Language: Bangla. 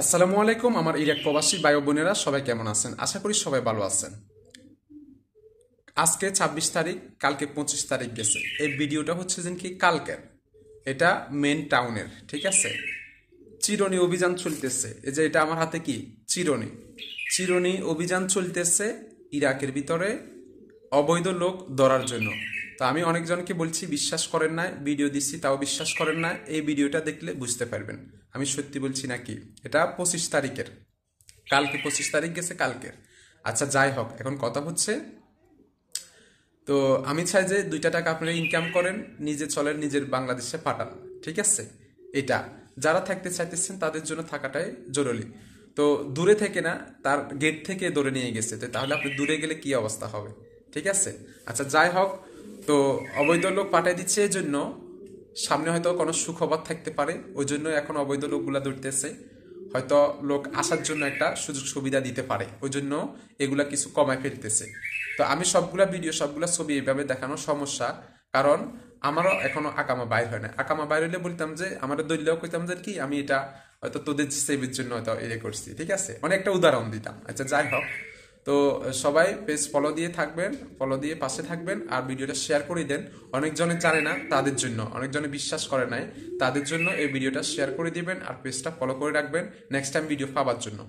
আসসালামু আলাইকুম আমার ইরাক প্রবাসী ভাই ও বোনেরা সবাই কেমন আছেন? আশা করি সবাই ভালো আছেন। আজকে ২৬ তারিখ, কালকে ২৫ তারিখ গেছে। এই ভিডিওটা হচ্ছে যেন কি কালকের, এটা মেন টাউনের, ঠিক আছে। চিরনি অভিযান চলতেছে, এই যে এটা আমার হাতে কি চিরনি, চিরনি অভিযান চলতেছে ইরাকের ভিতরে অবৈধ লোক ধরার জন্য। তো আমি অনেকজনকে বলছি বিশ্বাস করেন না, ভিডিও দিচ্ছি তাও বিশ্বাস করেন না। এই ভিডিওটা দেখলে বুঝতে পারবেন আমি সত্যি বলছি নাকি। এটা ২৫ তারিখের, কালকে ২৫ তারিখ গেছে কালকের। আচ্ছা যাই হোক, এখন কথা হচ্ছে, তো আমি চাই যে ২টা টাকা আপনারা ইনকাম করেন, নিজে চলেন, নিজের বাংলাদেশে পাঠান, ঠিক আছে। এটা যারা থাকতে চাইতেছেন তাদের জন্য থাকাটাই জরুরি। তো দূরে থেকে না, তার গেট থেকে ধরে নিয়ে গেছে, তো তাহলে আপনি দূরে গেলে কি অবস্থা হবে, ঠিক আছে। আচ্ছা যাই হোক, তো অবৈধ লোক পাঠিয়ে দিচ্ছে এই জন্য, সামনে হয়তো কোনো সুখবর থাকতে পারে, ওই জন্য এখন অবৈধ লোকগুলা ধরতেছে। হয়তো লোক আসার জন্য একটা সুযোগ সুবিধা দিতে পারে, ওই জন্য এগুলা কিছু কমায় ফেলতেছে। তো আমি সবগুলা ভিডিও সবগুলা ছবি এইভাবে দেখানো সমস্যা, কারণ আমারও এখনো আকামা বাইর হয় না। আকামা বাইর হইলে বলতাম যে, আমার দলীয় কইতাম যে কি আমি এটা হয়তো তোদের সেভের জন্য হয়তো এ করছি, ঠিক আছে, অনেকটা উদাহরণ দিতাম। আচ্ছা যাই হোক, তো সবাই পেজ ফলো দিয়ে থাকবেন, ফলো দিয়ে পাশে থাকবেন, আর ভিডিওটা শেয়ার করে দেন। অনেকজনে জানে না তাদের জন্য, অনেকজনে বিশ্বাস করে নাই তাদের জন্য এই ভিডিওটা শেয়ার করে দিবেন, আর পেজটা ফলো করে রাখবেন নেক্সট টাইম ভিডিও পাওয়ার জন্য।